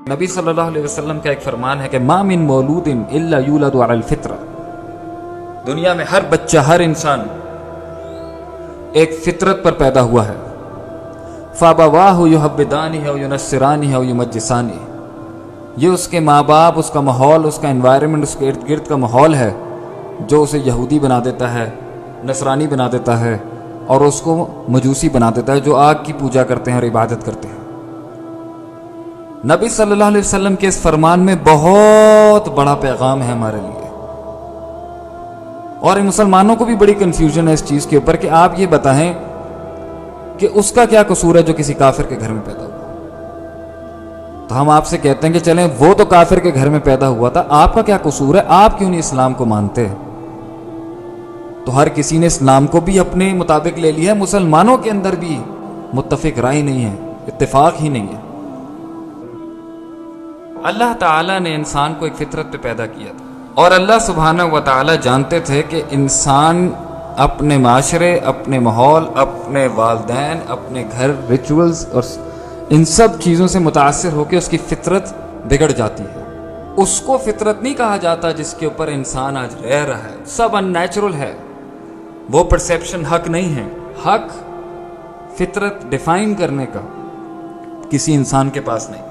نبی صلی اللہ علیہ وسلم کا ایک فرمان ہے کہ ما من مولود الا یولد علی الفطرہ، دنیا میں ہر بچہ، ہر انسان ایک فطرت پر پیدا ہوا ہے. فابواہ یحودانہ او ینصرانہ او یمجسانہ، یہ اس کے ماں باپ، اس کا ماحول، اس کا انوائرمنٹ، اس کے ارد گرد کا ماحول ہے جو اسے یہودی بنا دیتا ہے، نصرانی بنا دیتا ہے، اور اس کو مجوسی بنا دیتا ہے جو آگ کی پوجا کرتے ہیں اور عبادت کرتے ہیں. نبی صلی اللہ علیہ وسلم کے اس فرمان میں بہت بڑا پیغام ہے ہمارے لیے، اور مسلمانوں کو بھی بڑی کنفیوژن ہے اس چیز کے اوپر کہ آپ یہ بتائیں کہ اس کا کیا قصور ہے جو کسی کافر کے گھر میں پیدا ہوا. تو ہم آپ سے کہتے ہیں کہ چلیں وہ تو کافر کے گھر میں پیدا ہوا تھا، آپ کا کیا قصور ہے؟ آپ کیوں نہیں اسلام کو مانتے؟ تو ہر کسی نے اسلام کو بھی اپنے مطابق لے لیا ہے، مسلمانوں کے اندر بھی متفق رائے نہیں ہے، اتفاق ہی نہیں ہے. اللہ تعالیٰ نے انسان کو ایک فطرت پہ پیدا کیا تھا، اور اللہ سبحانہ و تعالیٰ جانتے تھے کہ انسان اپنے معاشرے، اپنے ماحول، اپنے والدین، اپنے گھر، ریچولز اور ان سب چیزوں سے متاثر ہو کے اس کی فطرت بگڑ جاتی ہے. اس کو فطرت نہیں کہا جاتا جس کے اوپر انسان آج رہ رہا ہے، سب ان نیچرل ہے، وہ پرسیپشن حق نہیں ہے. حق فطرت ڈیفائن کرنے کا کسی انسان کے پاس نہیں،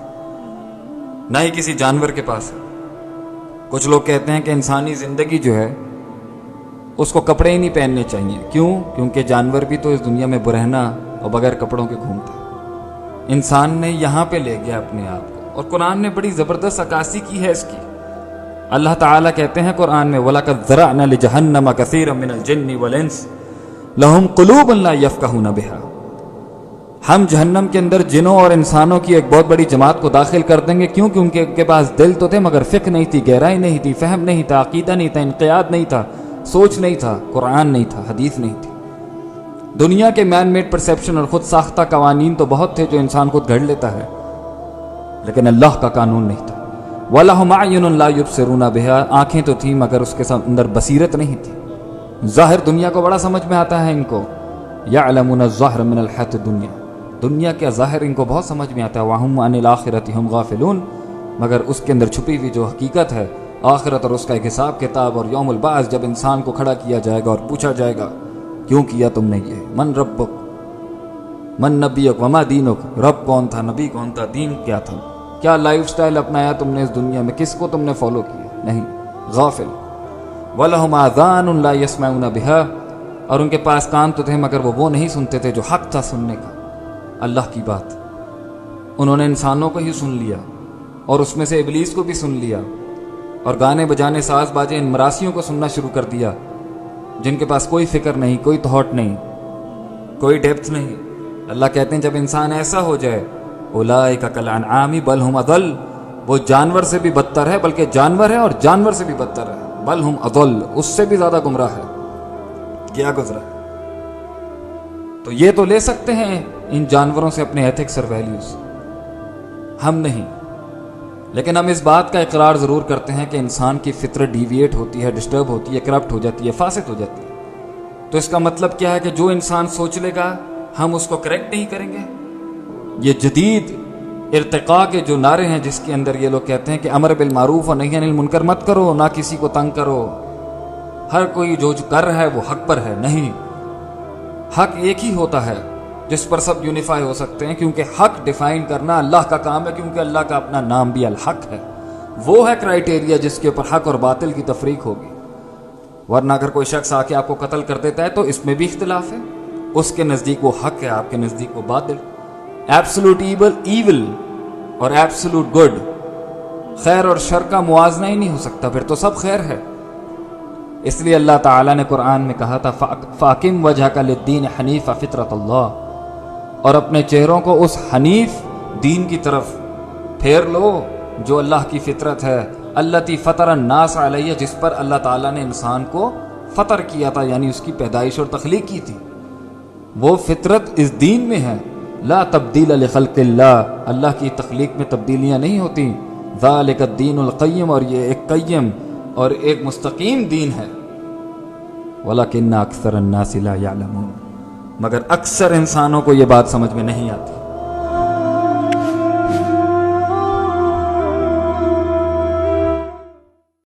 نہ ہی کسی جانور کے پاس ہے. کچھ لوگ کہتے ہیں کہ انسانی زندگی جو ہے اس کو کپڑے ہی نہیں پہننے چاہیے. کیوں؟ کیونکہ جانور بھی تو اس دنیا میں برہنہ اور بغیر کپڑوں کے گھومتا ہے. انسان نے یہاں پہ لے گیا اپنے آپ کو، اور قرآن نے بڑی زبردست عکاسی کی ہے اس کی. اللہ تعالیٰ کہتے ہیں قرآن میں وَلَقَدْ ذَرَأْنَا لِجَهَنَّمَ كَثِيرًا مِنَ الْجِنِّ وَالْإِنسِ لَهُمْ قُلُوبٌ لَا يَفْقَهُونَ بِهَا، ہم جہنم کے اندر جنوں اور انسانوں کی ایک بہت بڑی جماعت کو داخل کر دیں گے. کیوں؟ کیونکہ ان کے پاس دل تو تھے مگر فقہ نہیں تھی، گہرائی نہیں تھی، فہم نہیں تھا، عقیدہ نہیں تھا، انقیاد نہیں تھا، سوچ نہیں تھا، قرآن نہیں تھا، حدیث نہیں تھی. دنیا کے مین میڈ پرسیپشن اور خود ساختہ قوانین تو بہت تھے جو انسان خود گھڑ لیتا ہے، لیکن اللہ کا قانون نہیں تھا. وَلَهُمْ أَعْيُنٌ لَا يُبْصِرُونَ بِهَا، آنکھیں تو تھیں مگر اس کے اندر بصیرت نہیں تھی. ظاہر دنیا کو بڑا سمجھ میں آتا ہے ان کو، يَعْلَمُونَ الظَّاهِرَ مِنَ الْحَيَاةِ الدُّنْيَا، دنیا کا ظاہر ان کو بہت سمجھ میں آتا ہے. وَهُمْ عَنِ الْآخِرَةِ هُمْ غَافِلُونَ، مگر اس کے اندر چھپی ہوئی جو حقیقت ہے آخرت اور اس کا ایک حساب کتاب اور یوم البعث، جب انسان کو کھڑا کیا جائے گا اور پوچھا جائے گا کیوں کیا تم نے یہ، من ربک من نبیک وما دینک، رب کون تھا، نبی کون تھا، دین کیا تھا، کیا لائف سٹائل اپنایا تم نے اس دنیا میں، کس کو تم نے فالو کیا، نہیں، غافل. وَلَهُمْ آذَانٌ لَا يَسْمَعُونَ بِهَا، اور ان کے پاس کان تو تھے مگر وہ نہیں سنتے تھے جو حق تھا سننے کا، اللہ کی بات. انہوں نے انسانوں کو ہی سن لیا اور اس میں سے ابلیس کو بھی سن لیا، اور گانے بجانے، ساز باجے، ان مراسیوں کو سننا شروع کر دیا جن کے پاس کوئی فکر نہیں، کوئی تھاٹ نہیں، کوئی ڈیپتھ نہیں. اللہ کہتے ہیں جب انسان ایسا ہو جائے اولئک کالانعام بل ہم اضل، وہ جانور سے بھی بدتر ہے، بلکہ جانور ہے اور جانور سے بھی بدتر ہے، بل ہم اضل، اس سے بھی زیادہ گمراہ ہے. کیا گزرا. تو یہ تو لے سکتے ہیں ان جانوروں سے اپنے ایتھکس اور ویلیوز، ہم نہیں. لیکن ہم اس بات کا اقرار ضرور کرتے ہیں کہ انسان کی فطرت ڈیویٹ ہوتی ہے، ڈسٹرب ہوتی ہے، کرپٹ ہو جاتی ہے، فاسد ہو جاتی ہے. تو اس کا مطلب کیا ہے کہ جو انسان سوچ لے گا ہم اس کو کریکٹ نہیں کریں گے. یہ جدید ارتقاء کے جو نعرے ہیں جس کے اندر یہ لوگ کہتے ہیں کہ امر بالمعروف اور نہی عن المنکر مت کرو، نہ کسی کو تنگ کرو، ہر کوئی جو کر رہا ہے وہ حق پر ہے. نہیں، حق ایک ہی ہوتا ہے جس پر سب یونیفائی ہو سکتے ہیں، کیونکہ حق ڈیفائن کرنا اللہ کا کام ہے، کیونکہ اللہ کا اپنا نام بھی الحق ہے. وہ ہے کرائیٹیریا جس کے اوپر حق اور باطل کی تفریق ہوگی. ورنہ اگر کوئی شخص آ کے آپ کو قتل کر دیتا ہے تو اس میں بھی اختلاف ہے، اس کے نزدیک وہ حق ہے، آپ کے نزدیک وہ باطل. ایبسولوٹ ایول اور ایبسولوٹ گڈ، خیر اور شر کا موازنہ ہی نہیں ہو سکتا، پھر تو سب خیر ہے. اس لیے اللہ تعالیٰ نے قرآن میں کہا تھا فَأَقِمْ وَجْهَكَ لِلدِّينِ حَنِيفًا فِطْرَةَ اللَّهِ، اور اپنے چہروں کو اس حنیف دین کی طرف پھیر لو جو اللہ کی فطرت ہے، الَّتِي فَطَرَ النَّاسَ عَلَيْهَا، جس پر اللہ تعالیٰ نے انسان کو فطر کیا تھا، یعنی اس کی پیدائش اور تخلیق کی تھی. وہ فطرت اس دین میں ہے. لا تبدیل لخلق اللہ، اللہ کی تخلیق میں تبدیلیاں نہیں ہوتی. ذالک الدین القیم، اور یہ ایک قیم اور ایک مستقیم دین ہے. وَلَكِنَّ أَكْثَرَ النَّاسِ لَا يَعْلَمُونَ، مگر اکثر انسانوں کو یہ بات سمجھ میں نہیں آتی.